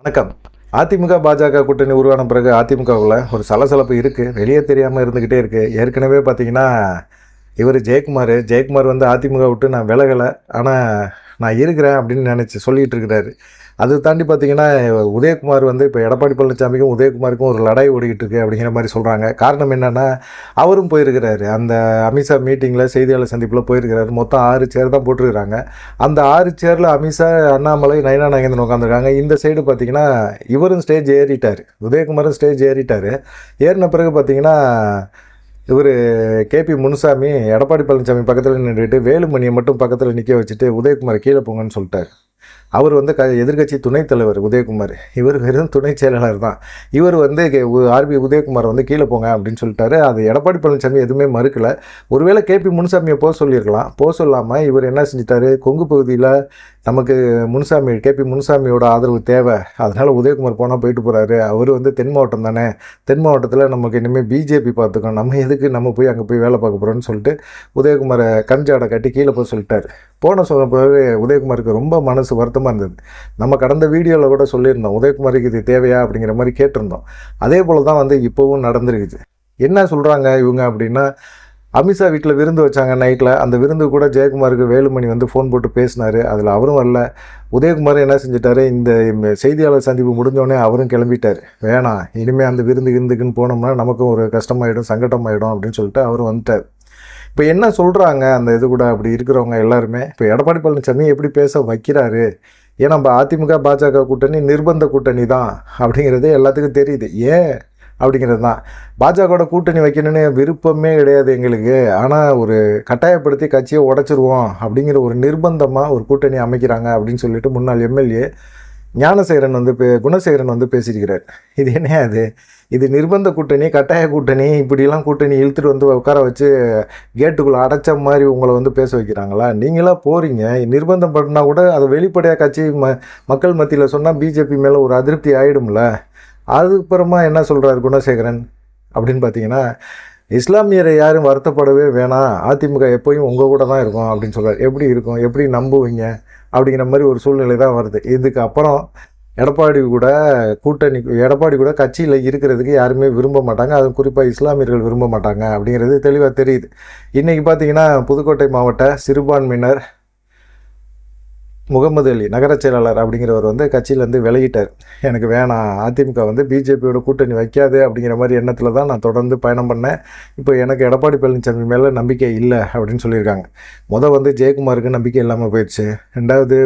வணக்கம். அதிமுக, பாஜக கூட்டணி உருவான பிறகு அதிமுகவுல ஒரு சலசலப்பு இருக்குது. வெளியே தெரியாமல் இருந்துக்கிட்டே இருக்குது. ஏற்கனவே பார்த்தீங்கன்னா, ஜெயக்குமார் வந்து அதிமுக விட்டு நான் விலகலை, ஆனால் நான் இருக்கிறேன் அப்படின்னு சொல்லிகிட்டு இருக்கிறாரு. அது தாண்டி பார்த்தீங்கன்னா, உதயகுமார் வந்து இப்போ எடப்பாடி பழனிசாமிக்கும் உதயகுமாருக்கும் ஒரு லடாய் ஓடிக்கிட்டு இருக்கு அப்படிங்கிற மாதிரி சொல்கிறாங்க. காரணம் என்னென்னா, அவரும் போயிருக்கிறாரு. அந்த அமித்ஷா மீட்டிங்கில் செய்தியாளர் சந்திப்பில் போயிருக்கிறாரு. மொத்தம் 6 சேர் தான் போட்டிருக்கிறாங்க. அந்த 6 சேரில் அமித்ஷா, அண்ணாமலை, நயனா நாகேந்திரன் உட்காந்துருக்காங்க. இந்த சைடு பார்த்தீங்கன்னா, இவரும் ஸ்டேஜ் ஏறிட்டார், உதயகுமாரும் ஸ்டேஜ் ஏறிட்டார். ஏறின பிறகு பார்த்தீங்கன்னா, இவர் கேபி முனுசாமி எடப்பாடி பழனிசாமி பக்கத்தில் நின்றுட்டு வேலுமணியை மட்டும் பக்கத்தில் நிற்க வச்சுட்டு உதயகுமார் கீழே போங்கன்னு சொல்லிட்டார். அவர் வந்து எதிர்க்கட்சி துணைத் தலைவர் உதயகுமார், இவர் வெறும் துணை செயலாளர் தான். இவர் வந்து ஆர்பி உதயகுமார் வந்து கீழே போங்க அப்படின்னு சொல்லிட்டாரு. அது எடப்பாடி பழனிசாமி எதுவுமே மறுக்கலை. ஒருவேளை கேபி முனுசாமியை போக சொல்லியிருக்கலாம். போக சொல்லாமல் இவர் என்ன செஞ்சிட்டாரு, கொங்கு பகுதியில் நமக்கு கேபி முனுசாமியோட ஆதரவு தேவை, அதனால் உதயகுமார் போனால் போயிட்டு போகிறாரு. அவர் வந்து தென் மாவட்டம் தானே, தென் மாவட்டத்தில் நமக்கு இனிமேல் பிஜேபி பார்த்துக்கோம், நம்ம எதுக்கு நம்ம போய் அங்கே போய் வேலை பார்க்க போகிறோன்னு சொல்லிட்டு உதயகுமாரை கஞ்சாடை கட்டி கீழே போய் சொல்லிட்டார். சொல்ல பிறகு உதயகுமாருக்கு ரொம்ப மனசு வருத்தமாக இருந்தது. நம்ம கடந்த வீடியோவில் கூட சொல்லியிருந்தோம், உதயகுமாருக்கு இது தேவையா அப்படிங்கிற மாதிரி கேட்டிருந்தோம். அதே போல் தான் வந்து இப்போவும் நடந்துருக்குது. என்ன சொல்கிறாங்க இவங்க அப்படின்னா, அமித்ஷா வீட்டில் விருந்து வச்சாங்க நைட்டில். அந்த விருந்து கூட ஜெயக்குமாருக்கு வேலுமணி வந்து ஃபோன் போட்டு பேசினார். அதில் அவரும் வரல. உதயகுமார் என்ன செஞ்சிட்டாரு, இந்த செய்தியாளர் சந்திப்பு முடிஞ்சோடனே அவரும் கிளம்பிட்டார். வேணாம், இனிமேல் அந்த விருந்துக்குன்னு போனோம்னா நமக்கும் ஒரு கஷ்டமாயிடும், சங்கடமாயிடும் அப்படின்னு சொல்லிட்டு அவரும் வந்துட்டார். இப்போ என்ன சொல்கிறாங்க அந்த இது கூட அப்படி இருக்கிறவங்க எல்லாருமே, இப்போ எடப்பாடி பழனிசாமி எப்படி பேச வைக்கிறாரு, ஏன்னா நம்ம அதிமுக பாஜக கூட்டணி நிர்பந்த கூட்டணி தான் அப்படிங்கிறது எல்லாத்துக்கும் தெரியுது. ஏன் அப்படிங்கிறது தான், பாஜகவோட கூட்டணி வைக்கணும்னு விருப்பமே கிடையாது எங்களுக்கு, ஆனால் ஒரு கட்டாயப்படுத்தி கட்சியை உடச்சிருவோம் அப்படிங்கிற ஒரு நிர்பந்தமாக ஒரு கூட்டணி அமைக்கிறாங்க அப்படின்னு சொல்லிட்டு முன்னாள் எம்எல்ஏ குணசேகரன் வந்து பேசியிருக்கிறார். இது என்ன இது நிர்பந்த கூட்டணி, கட்டாய கூட்டணி, இப்படிலாம் கூட்டணி இழுத்துட்டு வந்து உட்கார வச்சு கேட்டுக்குள்ளே அடைச்ச மாதிரி உங்களை வந்து பேச வைக்கிறாங்களா? நீங்களாம் போகிறீங்க, நிர்பந்தம் பண்ணால் கூட அதை வெளிப்படையாக கட்சி மக்கள் மத்தியில் சொன்னால் பிஜேபி மேலே ஒரு அதிருப்தி ஆகிடும்ல. அதுக்கப்புறமா என்ன சொல்கிறார் குணசேகரன் அப்படின்னு பார்த்தீங்கன்னா, இஸ்லாமியரை யாரும் வருத்தப்படவே வேணாம், அதிமுக எப்போயும் உங்கள் கூட தான் இருக்கும் அப்படின்னு சொல்கிறார். எப்படி இருக்கும், எப்படி நம்புவீங்க அப்படிங்கிற மாதிரி ஒரு சூழ்நிலை தான் வருது. இதுக்கு அப்புறம் எடப்பாடி கூட கட்சியில் இருக்கிறதுக்கு யாருமே விரும்ப மாட்டாங்க, அது குறிப்பாக இஸ்லாமியர்கள் விரும்ப மாட்டாங்க அப்படிங்கிறது தெளிவாக தெரியுது. இன்றைக்கி பார்த்தீங்கன்னா, புதுக்கோட்டை மாவட்ட சிறுபான்மையினர் முகமது அலி நகர செயலாளர் அப்படிங்கிறவர் வந்து கட்சியிலேருந்து விலகிட்டார். எனக்கு வேணாம், அதிமுக வந்து பிஜேபியோட கூட்டணி வைக்காது அப்படிங்கிற மாதிரி எண்ணத்தில் தான் நான் தொடர்ந்து பயணம் பண்ணேன். இப்போ எனக்கு எடப்பாடி பழனிசாமி மேலே நம்பிக்கை இல்லை அப்படின்னு சொல்லியிருக்காங்க. வந்து ஜெயக்குமாருக்கு நம்பிக்கை இல்லாமல் போயிடுச்சு. ரெண்டாவது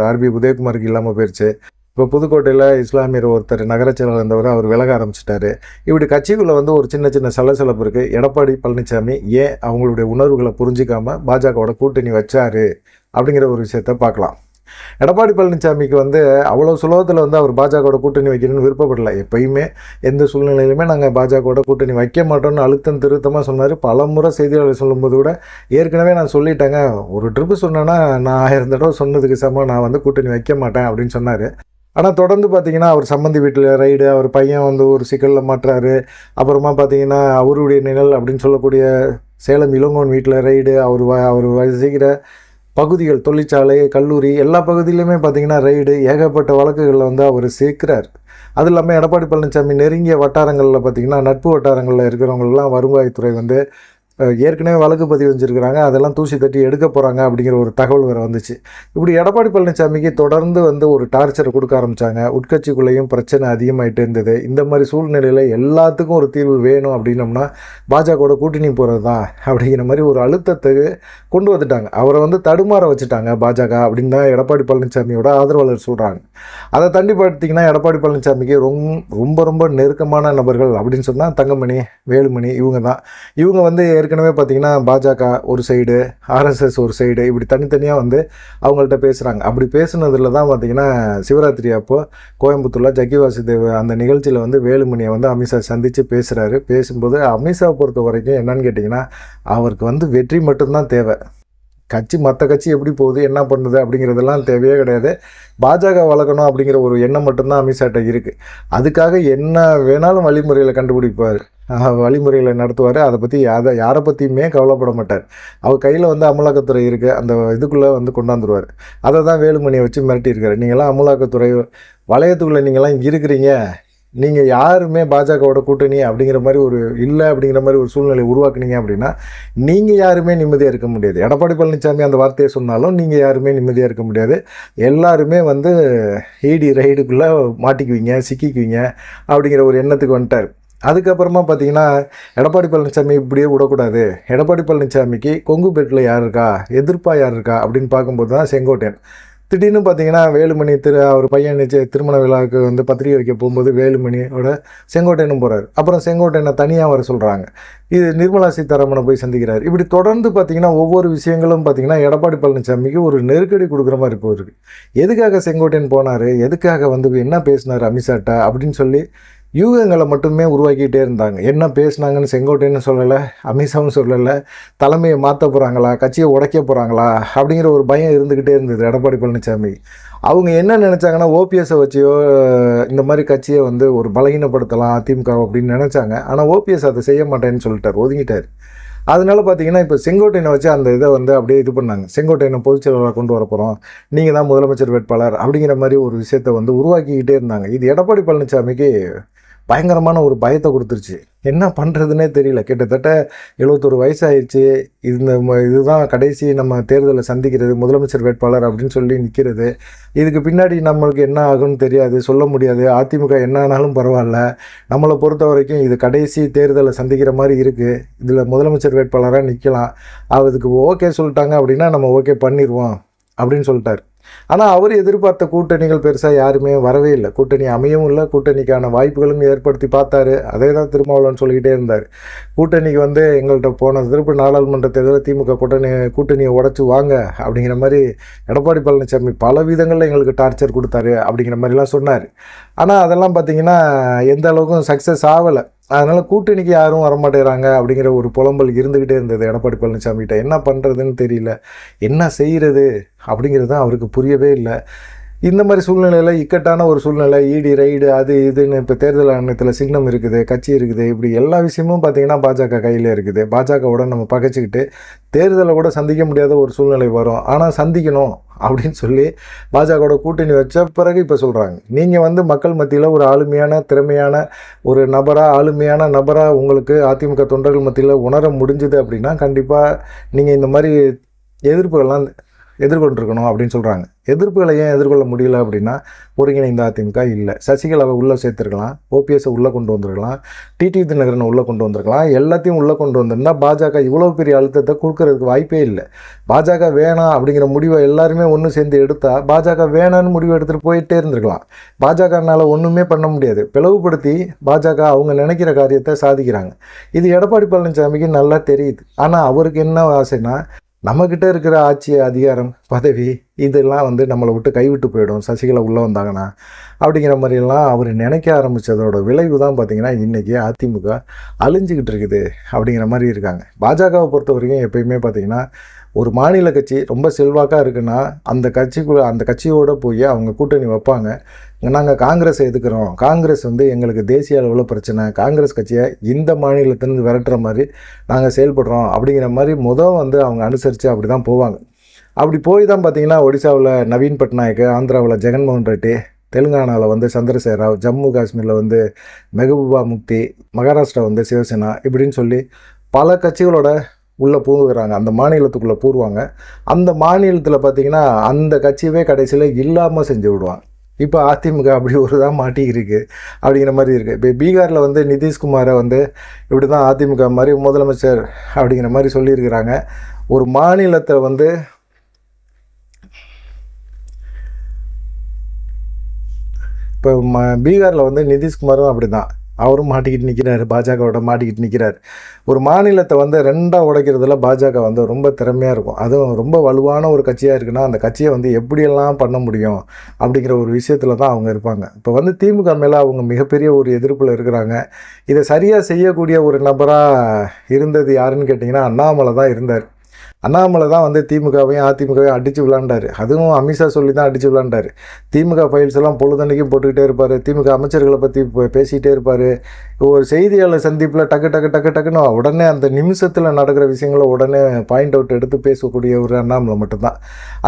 ஆர்பி உதயகுமாருக்கு இல்லாமல் போயிடுச்சு. இப்போ புதுக்கோட்டையில் இஸ்லாமியர் ஒருத்தர் நகர செயலாளர் இருந்தவர், அவர் விலக ஆரம்பிச்சிட்டாரு. இப்படி கட்சிக்குள்ளே வந்து ஒரு சின்ன சின்ன சலசலப்பு இருக்குது. எடப்பாடி பழனிசாமி ஏன் அவங்களுடைய உணர்வுகளை புரிஞ்சிக்காமல் பாஜகவோட கூட்டணி வச்சார் அப்படிங்கிற ஒரு விஷயத்தை பார்க்கலாம். எடப்பாடி பழனிசாமிக்கு வந்து அவ்வளோ சுலபத்தில் வந்து அவர் பாஜகவோட கூட்டணி வைக்கணும்னு விருப்பப்படலை. எப்பயுமே எந்த சூழ்நிலையிலுமே நாங்கள் பாஜகவோட கூட்டணி வைக்க மாட்டோம்னு அழுத்தம் திருத்தமாக சொன்னார். பல முறை செய்தியாளர் சொல்லும்போது கூட ஏற்கனவே நான் சொல்லிட்டேங்க, ஒரு ட்ரிப்பு சொன்னேன்னா நான் 1000 தடவை சொன்னதுக்கு சமம், நான் வந்து கூட்டணி வைக்க மாட்டேன் அப்படின்னு சொன்னார். ஆனால் தொடர்ந்து பார்த்தீங்கன்னா, அவர் சம்மந்தி வீட்டில் ரைடு, அவர் பையன் வந்து ஒரு சிக்கலில் மாட்டுறாரு. அப்புறமா பார்த்தீங்கன்னா, அவருடைய நிழல் அப்படின்னு சொல்லக்கூடிய சேலம் இளங்கோன் வீட்டில் ரைடு, அவர் வசிக்கிற பகுதிகள், தொழிற்சாலை, கல்லூரி எல்லா பகுதியிலுமே பார்த்திங்கன்னா ரைடு, ஏகப்பட்ட வழக்குகளில் வந்து அவர் சேர்க்கிறார். அது இல்லாமல் எடப்பாடி பழனிசாமி நெருங்கிய வட்டாரங்களில் பார்த்திங்கன்னா, நட்பு வட்டாரங்களில் இருக்கிறவங்களெலாம் வருவாய்த்துறை வந்து ஏற்கனவே வழக்கு பதிவு வச்சுருக்கிறாங்க, அதெல்லாம் தூசி தட்டி எடுக்க போகிறாங்க அப்படிங்கிற ஒரு தகவல் வேறு வந்துச்சு. இப்படி எடப்பாடி பழனிசாமிக்கு தொடர்ந்து வந்து ஒரு டார்ச்சரை கொடுக்க ஆரம்பித்தாங்க. உட்கட்சிக்குள்ளேயும் பிரச்சனை அதிகமாகிட்டே இருந்தது. இந்த மாதிரி சூழ்நிலையில் எல்லாத்துக்கும் ஒரு தீர்வு வேணும் அப்படின்னோம்னா பாஜகவோட கூட்டணி போகிறது தான் அப்படிங்கிற மாதிரி ஒரு அழுத்தத்துக்கு கொண்டு வந்துட்டாங்க. அவரை வந்து தடுமாற வச்சுட்டாங்க பாஜக அப்படின்னு தான் எடப்பாடி பழனிசாமியோட ஆதரவாளர் சொல்கிறாங்க. அதை தாண்டி பார்த்திங்கன்னா, எடப்பாடி பழனிசாமிக்கு ரொம்ப ரொம்ப நெருக்கமான நபர்கள் அப்படின்னு சொன்னால் தங்கமணி, வேலுமணி, இவங்க வந்து ஏற்கனவே பார்த்திங்கன்னா பாஜக ஒரு சைடு, ஆர்எஸ்எஸ் ஒரு சைடு, இப்படி தனித்தனியாக வந்து அவங்கள்ட்ட பேசுகிறாங்க. அப்படி பேசுனதில் தான் பார்த்திங்கன்னா, சிவராத்திரி அப்போது கோயம்புத்தூரில் ஜக்கி வாசுதேவ் அந்த நிகழ்ச்சியில் வந்து வேலுமணியை வந்து அமித்ஷா சந்தித்து பேசுகிறாரு. பேசும்போது அமித்ஷாவை பொறுத்த வரைக்கும் என்னன்னு கேட்டிங்கன்னா, அவருக்கு வந்து வெற்றி மட்டும்தான் தேவை. மற்ற கட்சி எப்படி போகுது, என்ன பண்ணுது அப்படிங்கிறதெல்லாம் தேவையே கிடையாது. பாஜக வளர்க்கணும் அப்படிங்கிற ஒரு எண்ணம் மட்டும்தான் அமித்ஷாட்ட இருக்குது. அதுக்காக என்ன வேணாலும் வழிமுறையில் கண்டுபிடிப்பார், வழிமுறைகளை நடத்துவார். அதை பற்றி யாரை பற்றியுமே கவலைப்பட மாட்டார். அவர் கையில் வந்து அமலாக்கத்துறை இருக்குது, அந்த இதுக்குள்ளே வந்து கொண்டாந்துருவார். அதை தான் வேலுமணியை வச்சு மிரட்டியிருக்காரு. நீங்களாம் அமலாக்கத்துறை வளையத்துக்குள்ளே நீங்கள்லாம் இருக்கிறீங்க, நீங்கள் யாருமே பாஜகவோட கூட்டணி அப்படிங்கிற மாதிரி ஒரு இல்லை அப்படிங்கிற மாதிரி ஒரு சூழ்நிலை உருவாக்குனீங்க அப்படின்னா நீங்கள் யாருமே நிம்மதியாக இருக்க முடியாது. எடப்பாடி பழனிசாமி அந்த வார்த்தையை சொன்னாலும் நீங்கள் யாருமே நிம்மதியாக இருக்க முடியாது. எல்லாருமே வந்து ஈடி ரைடுக்குள்ளே மாட்டிக்குவீங்க, சிக்கிக்குவீங்க அப்படிங்கிற ஒரு எண்ணத்துக்கு வந்துட்டார். அதுக்கப்புறமா பார்த்தீங்கன்னா எடப்பாடி பழனிசாமி இப்படியே விடக்கூடாது. எடப்பாடி பழனிசாமிக்கு கொங்கு பெல்ட்டில் யார் இருக்கா, எதிர்ப்பாக யார் இருக்கா அப்படின்னு பார்க்கும்போது தான் செங்கோட்டையன். திடீர்னு பார்த்தீங்கன்னா வேலுமணி அவர் பையன் திருமண விழாவுக்கு வந்து பத்திரிகை வைக்க போகும்போது வேலுமணியோட செங்கோட்டையனும் போகிறார். அப்புறம் செங்கோட்டையனை தனியாக வர சொல்கிறாங்க. இது நிர்மலா சீதாராமனை போய் சந்திக்கிறார். இப்படி தொடர்ந்து பார்த்தீங்கன்னா ஒவ்வொரு விஷயங்களும் பார்த்தீங்கன்னா எடப்பாடி பழனிசாமிக்கு ஒரு நெருக்கடி கொடுக்குற மாதிரி போயிருக்கு. எதுக்காக செங்கோட்டையன் போனார், எதுக்காக வந்து என்ன பேசினார் அமித்ஷாட்ட அப்படின்னு சொல்லி யூகங்களை மட்டுமே உருவாக்கிட்டே இருந்தாங்க. என்ன பேசினாங்கன்னு செங்கோட்டையன்னு சொல்லலை, அமித்ஷாவும் சொல்லலை. தலைமையை மாற்ற போகிறாங்களா, கட்சியை உடைக்க போகிறாங்களா அப்படிங்கிற ஒரு பயம் இருந்துக்கிட்டே இருந்தது எடப்பாடி பழனிசாமி. அவங்க என்ன நினச்சாங்கன்னா ஓபிஎஸை வச்சியோ இந்த மாதிரி கட்சியை வந்து ஒரு பலகீனப்படுத்தலாம் அதிமுக அப்படின்னு நினச்சாங்க. ஆனால் ஓபிஎஸ் அதை செய்ய மாட்டேன்னு சொல்லிட்டார், ஒதுங்கிட்டார். அதனால பார்த்தீங்கன்னா இப்போ செங்கோட்டையனை வச்சு அந்த இதை வந்து அப்படியே இது பண்ணாங்க. செங்கோட்டையனை பொதுச்செயலாளராக கொண்டு வர போகிறோம், நீங்கள் தான் முதலமைச்சர் வேட்பாளர் அப்படிங்கிற மாதிரி ஒரு விஷயத்தை வந்து உருவாக்கிக்கிட்டே இருந்தாங்க. இது எடப்பாடி பழனிசாமிக்கு பயங்கரமான ஒரு பயத்தை கொடுத்துருச்சு. என்ன பண்ணுறதுனே தெரியல. கிட்டத்தட்ட 71 வயசாகிடுச்சு. இதுதான் கடைசி நம்ம தேர்தலை சந்திக்கிறது, முதலமைச்சர் வேட்பாளர் அப்படின்னு சொல்லி நிற்கிறது. இதுக்கு பின்னாடி நம்மளுக்கு என்ன ஆகும்னு தெரியாது, சொல்ல முடியாது. அதிமுக என்ன ஆனாலும் பரவாயில்ல, நம்மளை பொறுத்த வரைக்கும் இது கடைசி தேர்தலை சந்திக்கிற மாதிரி இருக்குது. இதில் முதலமைச்சர் வேட்பாளராக நிற்கலாம். அதுக்கு ஓகே சொல்லிட்டாங்க அப்படின்னா நம்ம ஓகே பண்ணிடுவோம் அப்படின்னு சொல்லிட்டார். ஆனால் அவர் எதிர்பார்த்த கூட்டணிகள் பெருசாக யாருமே வரவே இல்லை. கூட்டணி அமையவும் இல்லை, கூட்டணிக்கான வாய்ப்புகளும் ஏற்படுத்தி பார்த்தாரு. அதே தான் திருமாவளவன் சொல்லிக்கிட்டே இருந்தார். கூட்டணிக்கு வந்து எங்கள்கிட்ட போன திருப்பி நாடாளுமன்ற தேர்தலில் திமுக கூட்டணியை உடச்சி வாங்க அப்படிங்கிற மாதிரி எடப்பாடி பழனிசாமி பல விதங்களில் எங்களுக்கு டார்ச்சர் கொடுத்தாரு அப்படிங்கிற மாதிரிலாம் சொன்னார். ஆனால் அதெல்லாம் பார்த்திங்கன்னா எந்த அளவுக்கும் சக்ஸஸ் ஆகலை. அதனால் கூட்டணிக்கு யாரும் வரமாட்டேறாங்க அப்படிங்கிற ஒரு புலம்பல் இருந்துக்கிட்டே இருந்தது எடப்பாடி பழனிசாமிகிட்ட. என்ன பண்ணுறதுன்னு தெரியல, என்ன செய்கிறது அப்படிங்கிறது தான் அவருக்கு புரியவே இல்லை. இந்த மாதிரி சூழ்நிலையில் இக்கட்டான ஒரு சூழ்நிலை, இடி ரைடு அது இதுன்னு இப்போ தேர்தல் ஆணையத்தில் சின்னம் இருக்குது, கட்சி இருக்குது, இப்படி எல்லா விஷயமும் பார்த்திங்கன்னா பாஜக கையில் இருக்குது. பாஜகவோட நம்ம பகைச்சிக்கிட்டு தேர்தலை கூட சந்திக்க முடியாத ஒரு சூழ்நிலை வரும். ஆனால் சந்திக்கணும் அப்படின்னு சொல்லி பாஜகவோட கூட்டணி வச்ச பிறகு இப்போ சொல்கிறாங்க, நீங்கள் வந்து மக்கள் மத்தியில் ஒரு ஆளுமையான திறமையான ஒரு ஆளுமையான நபராக உங்களுக்கு அதிமுக தொண்டர்கள் மத்தியில் உணர முடிஞ்சுது அப்படின்னா கண்டிப்பாக நீங்கள் இந்த மாதிரி எதிர்ப்புகள்லாம் எதிர்கொண்டிருக்கணும் அப்படின்னு சொல்கிறாங்க. எதிர்ப்புகளை ஏன் எதிர்கொள்ள முடியல அப்படின்னா ஒருங்கிணைந்த அதிமுக இல்லை. சசிகலாவை உள்ளே சேர்த்துருக்கலாம், ஓபிஎஸை உள்ளே கொண்டு வந்திருக்கலாம், டிடிவி தினகரனை உள்ளே கொண்டு வந்திருக்கலாம். எல்லாத்தையும் உள்ளே கொண்டு வந்திருந்தால் பாஜக இவ்வளோ பெரிய அழுத்தத்தை கொடுக்கறதுக்கு வாய்ப்பே இல்லை. பாஜக வேணாம் அப்படிங்கிற முடிவை எல்லாருமே ஒன்று சேர்ந்து எடுத்தால் பாஜக வேணான்னு முடிவு எடுத்துகிட்டு போயிட்டே இருந்திருக்கலாம். பாஜகனால் ஒன்றுமே பண்ண முடியாது. பிளவுபடுத்தி பாஜக அவங்க நினைக்கிற காரியத்தை சாதிக்கிறாங்க. இது எடப்பாடி பழனிசாமிக்கு நல்லா தெரியுது. ஆனால் அவருக்கு என்ன ஆசைன்னா நம்மக்கிட்ட இருக்கிற ஆட்சி, அதிகாரம், பதவி இதெல்லாம் வந்து நம்மளை விட்டு கைவிட்டு போயிடும் சசிகலா உள்ளே வந்தாங்கன்னா அப்படிங்கிற மாதிரிலாம் அவர் நினைக்க ஆரம்பித்ததோட விளைவு தான் பார்த்திங்கன்னா இன்றைக்கி அதிமுக அழிஞ்சிக்கிட்டு இருக்குது அப்படிங்கிற மாதிரி இருக்காங்க. பாஜகவை பொறுத்த வரைக்கும் எப்பயுமே பார்த்திங்கன்னா ஒரு மாநில கட்சி ரொம்ப செல்வாக்காக இருக்குன்னா அந்த கட்சியோடு போய் அவங்க கூட்டணி வைப்பாங்க. நாங்கள் காங்கிரஸை எதுக்குறோம், காங்கிரஸ் வந்து எங்களுக்கு தேசிய அளவில் பிரச்சனை, காங்கிரஸ் கட்சியை இந்த மாநிலத்திலேருந்து விரட்டுற மாதிரி நாங்கள் செயல்படுறோம் அப்படிங்கிற மாதிரி வந்து அவங்க அனுசரித்து அப்படி தான் போவாங்க. அப்படி போய் தான் பார்த்திங்கன்னா ஒடிசாவில் நவீன் பட்நாயக், ஆந்திராவில் ஜெகன்மோகன் ரெட்டி, தெலுங்கானாவில் வந்து சந்திரசேகர ராவ், ஜம்மு காஷ்மீரில் வந்து மெஹபூபா முஃப்தி, மகாராஷ்டிரா வந்து சிவசேனா இப்படின்னு சொல்லி பல கட்சிகளோட உள்ளே பூங்குறாங்க. அந்த மாநிலத்துக்குள்ளே பூருவாங்க. அந்த மாநிலத்தில் பார்த்திங்கன்னா அந்த கட்சியவே கடைசியில் இல்லாமல் செஞ்சு விடுவாங்க. இப்போ அதிமுக அப்படி ஒரு தான் மாட்டிக்கிருக்கு அப்படிங்கிற மாதிரி இருக்குது. இப்போ பீகாரில் வந்து நிதிஷ்குமாரை வந்து இப்படி தான் அதிமுக மாதிரி முதலமைச்சர் அப்படிங்கிற மாதிரி சொல்லியிருக்கிறாங்க. ஒரு மாநிலத்தை வந்து இப்போ பீகாரில் வந்து நிதிஷ்குமாரும் அப்படி தான், அவரும் மாட்டிக்கிட்டு நிற்கிறார், பாஜகவோட மாட்டிக்கிட்டு நிற்கிறார். ஒரு மாநிலத்தை வந்து ரெண்டாக உடைக்கிறதுல பாஜக வந்து ரொம்ப திறமையாக இருக்கும். அதுவும் ரொம்ப வலுவான ஒரு கட்சியாக இருக்குன்னா அந்த கட்சியை வந்து எப்படியெல்லாம் பண்ண முடியும் அப்படிங்கிற ஒரு விஷயத்தில் தான் அவங்க இருப்பாங்க. இப்போ வந்து திமுக மேலே அவங்க மிகப்பெரிய ஒரு எதிர்ப்பில் இருக்கிறாங்க. இதை சரியாக செய்யக்கூடிய ஒரு நபராக இருந்தது யாருன்னு கேட்டிங்கன்னா அண்ணாமலை தான் இருந்தார். அண்ணாமலை தான் வந்து திமுகவையும் அதிமுகவையும் அடித்து விளாண்டாரு. அதுவும் அமித்ஷா சொல்லி தான் அடித்து விளாண்டாரு. திமுக ஃபைல்ஸ் எல்லாம் பொழுதன்னைக்கும் போட்டுக்கிட்டே இருப்பார். திமுக அமைச்சர்களை பற்றி பேசிகிட்டே இருப்பார். ஒரு செய்தியாளர் சந்திப்பில் டக்குன்னு உடனே அந்த நிமிஷத்தில் நடக்கிற விஷயங்களை உடனே பாயிண்ட் அவுட் எடுத்து பேசக்கூடிய ஒரு அண்ணாமலை மட்டும்தான்.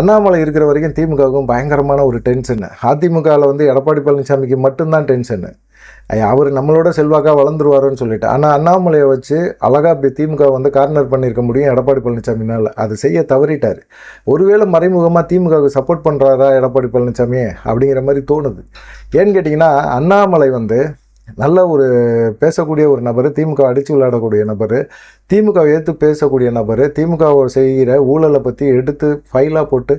அண்ணாமலை இருக்கிற வரைக்கும் திமுகவுக்கும் பயங்கரமான ஒரு டென்ஷனு. அதிமுகவில் வந்து எடப்பாடி பழனிசாமிக்கு மட்டும்தான் டென்ஷனு. அவர் நம்மளோட செல்வாக்காக வளர்ந்துருவாருன்னு சொல்லிட்டு. ஆனால் அண்ணாமலையை வச்சு அழகாக திமுக வந்து கார்னர் பண்ணியிருக்க முடியும் எடப்பாடி பழனிசாமினால். அது செய்ய தவறிட்டார். ஒருவேளை மறைமுகமாக திமுகவுக்கு சப்போர்ட் பண்ணுறாரா எடப்பாடி பழனிசாமி அப்படிங்கிற மாதிரி தோணுது. ஏன்னு கேட்டிங்கன்னா, அண்ணாமலை வந்து நல்ல ஒரு பேசக்கூடிய ஒரு நபர், திமுக அடித்து விளையாடக்கூடிய நபர், திமுக ஏற்று பேசக்கூடிய நபர், திமுக செய்கிற ஊழலை பற்றி எடுத்து ஃபைலாக போட்டு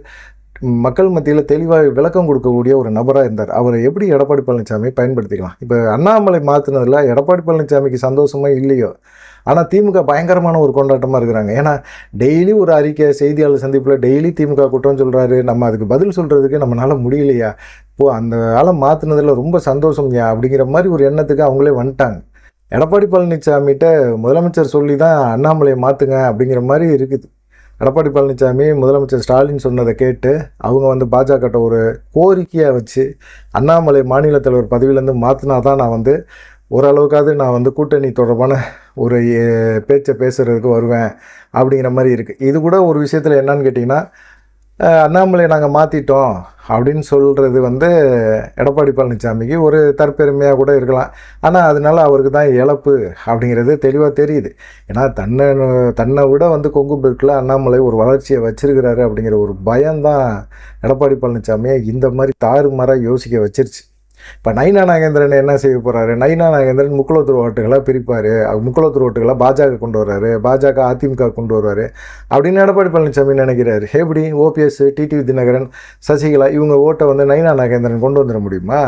மக்கள் மத்தியில் தெளிவாக விளக்கம் கொடுக்கக்கூடிய ஒரு நபராக இருந்தார். அவரை எப்படி எடப்பாடி பழனிசாமி பயன்படுத்திக்கலாம்? இப்போ அண்ணாமலை மாற்றினதில் எடப்பாடி பழனிசாமிக்கு சந்தோஷமா இல்லையோ, ஆனால் திமுக பயங்கரமான ஒரு கொண்டாட்டமாக இருக்கிறாங்க. ஏன்னா டெய்லி ஒரு அறிக்கை, செய்தியாளர் சந்திப்பில் டெய்லி திமுக குற்றம் சொல்கிறாரு, நம்ம அதுக்கு பதில் சொல்கிறதுக்கு நம்மளால் முடியலையா, இப்போது அந்த ஆளை மாற்றினதில் ரொம்ப சந்தோஷம்யா அப்படிங்கிற மாதிரி ஒரு எண்ணத்துக்கு அவங்களே வந்துட்டாங்க. எடப்பாடி பழனிசாமிகிட்ட முதலமைச்சர் சொல்லி தான் அண்ணாமலையை மாற்றுங்க அப்படிங்கிற மாதிரி இருக்குது. எடப்பாடி பழனிசாமி முதலமைச்சர் ஸ்டாலின் சொன்னதை கேட்டு அவங்க வந்து பாஜகட்ட ஒரு கோரிக்கையாக வச்சு அண்ணாமலை மாநில தலைவர் பதவியிலேருந்து மாற்றினா தான் நான் வந்து ஓரளவுக்காவது நான் வந்து கூட்டணி தொடர்பான ஒரு பேச்சை பேசுகிறதுக்கு வருவேன் அப்படிங்கிற மாதிரி இருக்குது. இது கூட ஒரு விஷயத்தில் என்னன்னு கேட்டிங்கன்னா, அண்ணாமலை நாங்கள் மாற்றிட்டோம் அப்படின்னு சொல்கிறது வந்து எடப்பாடி பழனிசாமிக்கு ஒரு தற்பெருமையாக கூட இருக்கலாம். ஆனால் அதனால அவருக்கு தான் இழப்பு அப்படிங்கிறது தெளிவாக தெரியுது. ஏன்னா தன்னை விட வந்து கொங்கு பெல்ட்டில் அண்ணாமலை ஒரு வளர்ச்சியை வச்சிருக்கிறாரு அப்படிங்கிற ஒரு பயம்தான் எடப்பாடி பழனிசாமியை இந்த மாதிரி தாறுமாறாக யோசிக்க வச்சிருச்சு. இப்போ நயினா நாகேந்திரன் என்ன செய்ய போகிறாரு? நயினா நாகேந்திரன் முக்குளத்தூர் ஓட்டுகளை பிரிப்பார், முக்குளத்தூர் ஓட்டுகளை பாஜக கொண்டு வர்றாரு, பாஜக அதிமுக கொண்டு வருவார் அப்படின்னு எடப்பாடி பழனிசாமி நினைக்கிறாரு. எப்படி ஓபிஎஸ், டிடிவி தினகரன், சசிகலா இவங்க ஓட்டை வந்து நயினா நாகேந்திரன் கொண்டு வந்துட முடியுமா?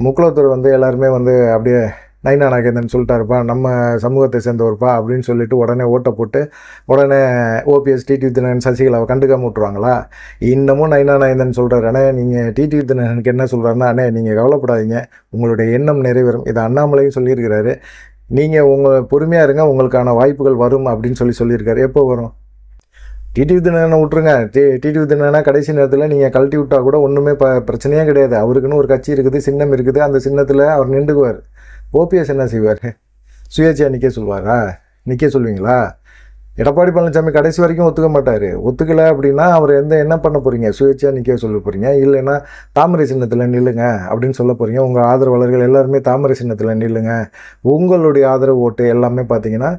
முக்குளத்தூர் வந்து எல்லாருமே வந்து அப்படியே நயினா நாகேந்திரன் சொல்லிட்டாருப்பா, நம்ம சமூகத்தை சேர்ந்தவர்ப்பா அப்படின்னு சொல்லிட்டு உடனே ஓட்டை போட்டு உடனே ஓபிஎஸ், டிடிவி தினகரன், சசிகலாவை கண்டுக்காம விட்டுருவாங்களா? இன்னமும் நயினா நாகேந்திரன் சொல்கிறாரு, அண்ணே நீங்கள் டிடிவி தினகரனுக்கு என்ன சொல்கிறாருன்னா, அண்ணே நீங்கள் கவலைப்படாதீங்க, உங்களுடைய எண்ணம் நிறைவேறும். இதை அண்ணாமலையும் சொல்லியிருக்கிறாரு. நீங்கள் உங்கள் பொறுமையாக இருங்க, உங்களுக்கான வாய்ப்புகள் வரும் அப்படின்னு சொல்லியிருக்காரு. எப்போ வரும்? டிடிவி தினகரனை விட்டுருங்க. டிடிவி தினகரனை கடைசி நேரத்தில் நீங்கள் கழட்டி விட்டால் கூட ஒன்றுமே பிரச்சனையே கிடையாது. அவருக்குன்னு ஒரு கட்சி இருக்குது, சின்னம் இருக்குது, அந்த சின்னத்தில் அவர் நின்றுக்குவார். ஓபிஎஸ் என்ன செய்வார்? சுயேட்சையாக நிற்க சொல்வாரா? நிற்க சொல்வீங்களா? எடப்பாடி பழனிசாமி கடைசி வரைக்கும் ஒத்துக்க மாட்டார். ஒத்துக்கலை அப்படின்னா அவர் என்ன பண்ண போகிறீங்க? சுயேட்சையாக நிற்க சொல்ல போகிறீங்க, இல்லைன்னா தாமரை சின்னத்தில் நில்லுங்க அப்படின்னு சொல்ல போகிறீங்க. உங்கள் ஆதரவாளர்கள் எல்லாருமே தாமரை சின்னத்தில் நில்லுங்க, உங்களுடைய ஆதரவு ஓட்டு எல்லாமே பார்த்தீங்கன்னா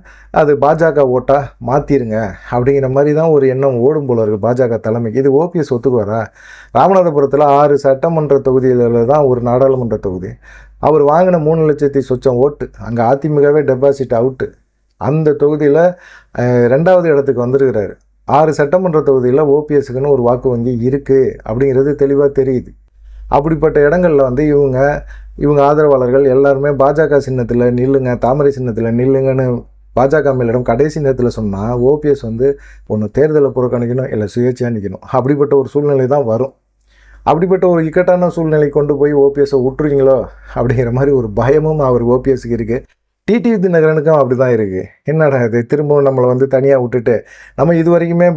அது பாஜக ஓட்டாக மாற்றிருங்க அப்படிங்கிற மாதிரி தான் ஒரு எண்ணம் ஓடும் போல இருக்குது பாஜக தலைமைக்கு. இது ஓபிஎஸ் ஒத்துக்குவாரா? ராமநாதபுரத்தில் 6 சட்டமன்ற தொகுதிகளில் தான் ஒரு நாடாளுமன்ற தொகுதி. அவர் வாங்கின 3 லட்சத்தி சொச்சம் ஓட்டு, அங்கே அதிமுகவே டெபாசிட் அவுட்டு. அந்த தொகுதியில் 2வது இடத்துக்கு வந்திருக்கிறாரு. 6 சட்டமன்ற தொகுதியில் ஓபிஎஸ்க்குன்னு ஒரு வாக்கு வங்கி இருக்குது அப்படிங்கிறது தெளிவாக தெரியுது. அப்படிப்பட்ட இடங்களில் வந்து இவங்க ஆதரவாளர்கள் எல்லாருமே பாஜக சின்னத்தில் நில்லுங்க, தாமரை சின்னத்தில் நில்லுங்கன்னு பாஜக மேலிடம் கடைசி நேரத்தில் சொன்னால் ஓபிஎஸ் வந்து ஒன்று தேர்தலை புறக்கணிக்கணும், இல்லை சுயேட்சையாக நிற்கணும். அப்படிப்பட்ட ஒரு சூழ்நிலை தான் வரும். அப்படிப்பட்ட ஒரு இக்கட்டான சூழ்நிலை கொண்டு போய் ஓபிஎஸ்ஸை விட்டுருவீங்களோ அப்படிங்கிற மாதிரி ஒரு பயமும் அவர் ஓபிஎஸ்க்கு இருக்குது. டிடிவி தினகரனுக்கும் அப்படி தான் இருக்குது. என்னடா இது, திரும்பவும் நம்மளை வந்து தனியாக விட்டுட்டு நம்ம இது வரைக்குமே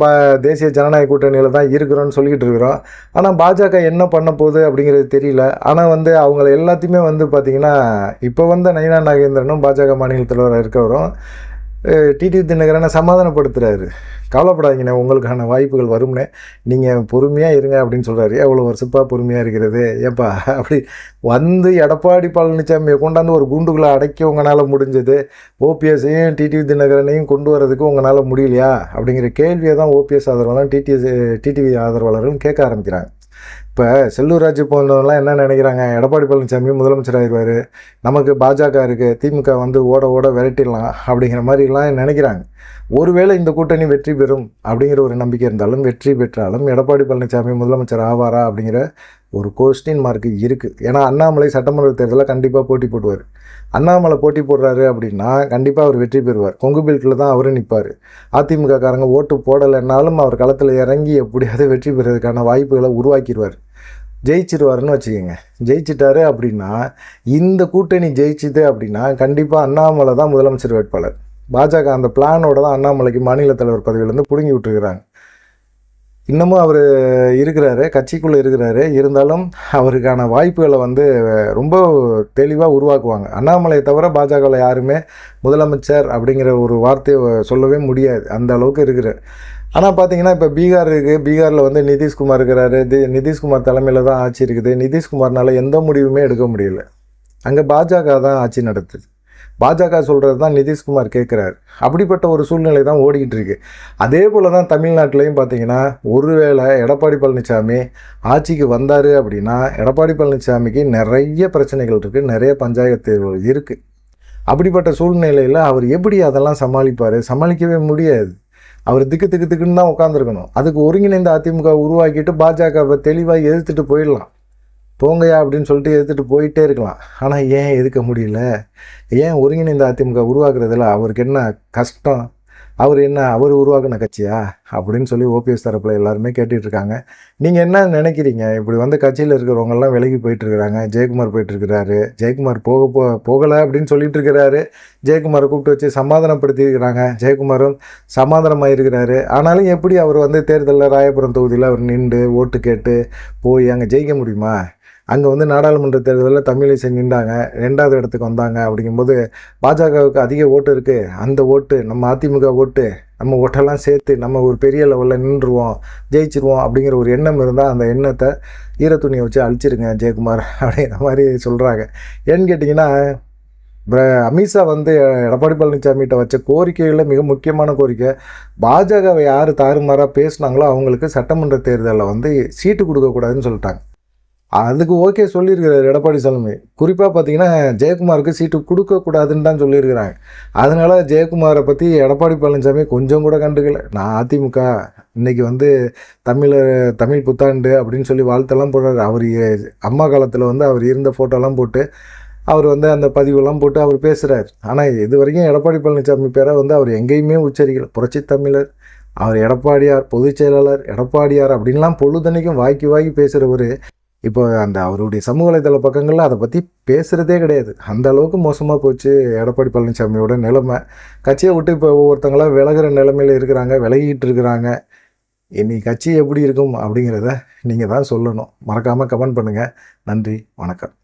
தேசிய ஜனநாயக கூட்டணியில் தான் இருக்கிறோன்னு சொல்லிக்கிட்டு இருக்கிறோம். ஆனால் பாஜக என்ன பண்ண போகுது அப்படிங்கிறது தெரியல. ஆனால் வந்து அவங்கள எல்லாத்தையுமே வந்து பார்த்திங்கன்னா இப்போ வந்து நயினா நாகேந்திரனும் பாஜக மாநில தலைவராக இருக்கவரும் டிடிவி தினகரனை சமாதானப்படுத்துகிறாரு. கவலைப்படாதீங்கண்ணே, உங்களுக்கான வாய்ப்புகள் வரும்னே, நீங்கள் பொறுமையாக இருங்க அப்படின்னு சொல்கிறாரு. எவ்வளோ வருஷப்பாக பொறுமையாக இருக்கிறது ஏப்பா? அப்படி வந்து எடப்பாடி பழனிசாமியை கொண்டாந்து ஒரு குண்டுக்குள்ளே அடைக்க உங்களால் முடிஞ்சது, ஓபிஎஸ்ஸையும் டிடிவி தினகரனையும் கொண்டு வரதுக்கு உங்களால் முடியலையா அப்படிங்கிற கேள்வியை தான் ஓபிஎஸ் ஆதரவாளரும் டிடிவி ஆதரவாளர்களும் கேட்க ஆரம்பிக்கிறாங்க. இப்போ செல்லூர் ராஜு போன்றவங்களாம் என்ன நினைக்கிறாங்க, எடப்பாடி பழனிசாமி முதலமைச்சர் ஆகிடுவார், நமக்கு பாஜக இருக்குது, திமுக வந்து ஓட விரட்டிடலாம் அப்படிங்கிற மாதிரிலாம் நினைக்கிறாங்க. ஒருவேளை இந்த கூட்டணி வெற்றி பெறும் அப்படிங்கிற ஒரு நம்பிக்கை இருந்தாலும், வெற்றி பெற்றாலும் எடப்பாடி பழனிசாமி முதலமைச்சர் ஆவாரா அப்படிங்கிற ஒரு கொஸ்டின் மார்க்கு இருக்குது. ஏன்னா அண்ணாமலை சட்டமன்ற தேர்தலில் கண்டிப்பாக போட்டி போடுவார். அண்ணாமலை போட்டி போடுறாரு அப்படின்னா கண்டிப்பாக அவர் வெற்றி பெறுவார். கொங்கு பெல்ட்டில் தான் அவரும் நிற்பார். அதிமுக காரங்க ஓட்டு போடலைன்னாலும் அவர் களத்தில் இறங்கி எப்படியாவது வெற்றி பெறுறதுக்கான வாய்ப்புகளை உருவாக்கிடுவார். ஜெயிச்சிருவாருன்னு வச்சுக்கோங்க. ஜெயிச்சிட்டாரு அப்படின்னா, இந்த கூட்டணி ஜெயிச்சுது அப்படின்னா கண்டிப்பாக அண்ணாமலை தான் முதலமைச்சர் வேட்பாளர். பாஜக அந்த பிளானோட தான் அண்ணாமலைக்கு மாநில தலைவர் பதவியிலேருந்து பிடுங்கி விட்டுருக்குறாங்க. இன்னமும் அவர் இருக்கிறாரு, கட்சிக்குள்ளே இருக்கிறாரு. இருந்தாலும் அவருக்கான வாய்ப்புகளை வந்து ரொம்ப தெளிவாக உருவாக்குவாங்க. அண்ணாமலையை தவிர பாஜகவில் யாருமே முதலமைச்சர் அப்படிங்கிற ஒரு வார்த்தையை சொல்லவே முடியாது, அந்த அளவுக்கு இருக்கிறார். ஆனால் பார்த்தீங்கன்னா இப்போ பீகார் இருக்குது, பீகாரில் வந்து நிதிஷ்குமார் இருக்கிறாரு. நிதிஷ்குமார் தலைமையில் தான் ஆட்சி இருக்குது. நிதிஷ்குமார்னால எந்த முடிவுமே எடுக்க முடியல. அங்கே பாஜக தான் ஆட்சி நடத்துது. பாஜக சொல்கிறது தான் நிதிஷ்குமார் கேட்குறாரு. அப்படிப்பட்ட ஒரு சூழ்நிலை தான் ஓடிக்கிட்டு இருக்கு. அதே போல் தான் தமிழ்நாட்டிலையும் பார்த்தீங்கன்னா, ஒருவேளை எடப்பாடி பழனிசாமி ஆட்சிக்கு வந்தார் அப்படின்னா, எடப்பாடி பழனிசாமிக்கு நிறைய பிரச்சனைகள் இருக்குது, நிறைய பஞ்சாயத்துகள் இருக்குது. அப்படிப்பட்ட சூழ்நிலையில் அவர் எப்படி அதெல்லாம் சமாளிப்பார்? சமாளிக்கவே முடியாது. அவர் திக்கு திக்கு திக்குன்னு தான் உட்காந்துருக்கணும். அதுக்கு ஒருங்கிணைந்த அதிமுக உருவாக்கிட்டு பாஜகவை தெளிவாக எதிர்த்துட்டு போயிடலாம். போங்கயா அப்படின்னு சொல்லிட்டு எதிர்த்துட்டு போயிட்டே இருக்கலாம். ஆனால் ஏன் எதுக்க முடியல? ஏன் ஒருங்கிணைந்த அதிமுக உருவாக்குறதுல அவருக்கு என்ன கஷ்டம்? அவர் உருவாக்குன கட்சியா அப்படின்னு சொல்லி ஓபிஎஸ் தரப்பில் எல்லாருமே கேட்டுட்ருக்காங்க. நீங்கள் என்ன நினைக்கிறீங்க? இப்படி வந்து கட்சியில் இருக்கிறவங்கெல்லாம் விலகி போயிட்டுருக்குறாங்க. ஜெயக்குமார் போயிட்டுருக்கிறாரு. ஜெயக்குமார் போகலை அப்படின்னு சொல்லிட்டு இருக்கிறாரு. ஜெயக்குமாரை கூப்பிட்டு வச்சு சமாதானப்படுத்தியிருக்கிறாங்க. ஜெயக்குமாரும் சமாதானமாக இருக்கிறாரு. ஆனாலும் எப்படி அவர் வந்து தேர்தலில் ராயபுரம் தொகுதியில் அவர் நின்று ஓட்டு கேட்டு போய் அங்கே ஜெயிக்க முடியுமா? அங்கே வந்து நாடாளுமன்ற தேர்தலில் தமிழிசை நின்றாங்க, 2வது இடத்துக்கு வந்தாங்க. அப்படிங்கும்போது பாஜகவுக்கு அதிக ஓட்டு இருக்குது. அந்த ஓட்டு நம்ம அதிமுக ஓட்டு, நம்ம ஓட்டெல்லாம் சேர்த்து நம்ம ஒரு பெரிய லெவலில் நின்றுருவோம், ஜெயிச்சிருவோம் அப்படிங்கிற ஒரு எண்ணம் இருந்தால் அந்த எண்ணத்தை ஈரத்துணியை வச்சு அழிச்சிருங்க ஜெயக்குமார் அப்படிங்கிற மாதிரி சொல்கிறாங்க. ஏன்னு கேட்டிங்கன்னா, அமித்ஷா வந்து எடப்பாடி பழனிசாமிகிட்ட வச்ச கோரிக்கைகளில் மிக முக்கியமான கோரிக்கை, பாஜகவை யார் தாறுமாறாக பேசுனாங்களோ அவங்களுக்கு சட்டமன்ற தேர்தலில் வந்து சீட்டு கொடுக்கக்கூடாதுன்னு சொல்லிட்டாங்க. அதுக்கு ஓகே சொல்லியிருக்கிறார் எடப்பாடி பழனிசாமி. குறிப்பாக பார்த்தீங்கன்னா ஜெயக்குமாருக்கு சீட்டு கொடுக்கக்கூடாதுன்னு தான் சொல்லியிருக்கிறாங்க. அதனால் ஜெயக்குமாரை பற்றி எடப்பாடி பழனிசாமி கொஞ்சம் கூட கண்டுக்கல. நான் அதிமுக இன்றைக்கி வந்து தமிழ் புத்தாண்டு அப்படின்னு சொல்லி வாழ்த்தெல்லாம் போடுறாரு. அவர் அம்மா காலத்தில் வந்து அவர் இருந்த ஃபோட்டோலாம் போட்டு அவர் வந்து அந்த பதிவெல்லாம் போட்டு அவர் பேசுகிறார். ஆனால் இது வரைக்கும் எடப்பாடி பழனிசாமி பேரை வந்து அவர் எங்கேயுமே உச்சரிக்கல. புரட்சி தமிழர், அவர் எடப்பாடியார், பொதுச் செயலாளர் எடப்பாடியார் அப்படின்லாம் பொழுதன்னைக்கும் வாய்க்கு பேசுகிறவர் இப்போ அந்த அவருடைய சமூக வலைதள பக்கங்களில் அதை பற்றி பேசுகிறதே கிடையாது. அந்த அளவுக்கு மோசமாக போச்சு எடப்பாடி பழனிசாமியோட நிலைமை. கட்சியை விட்டு இப்போ ஒவ்வொருத்தங்களாம் விலகிற நிலைமையில் இருக்கிறாங்க, விலகிட்டு இருக்கிறாங்க. இனி கட்சி எப்படி இருக்கும் அப்படிங்கிறத நீங்கள் தான் சொல்லணும். மறக்காமல் கமெண்ட் பண்ணுங்கள். நன்றி, வணக்கம்.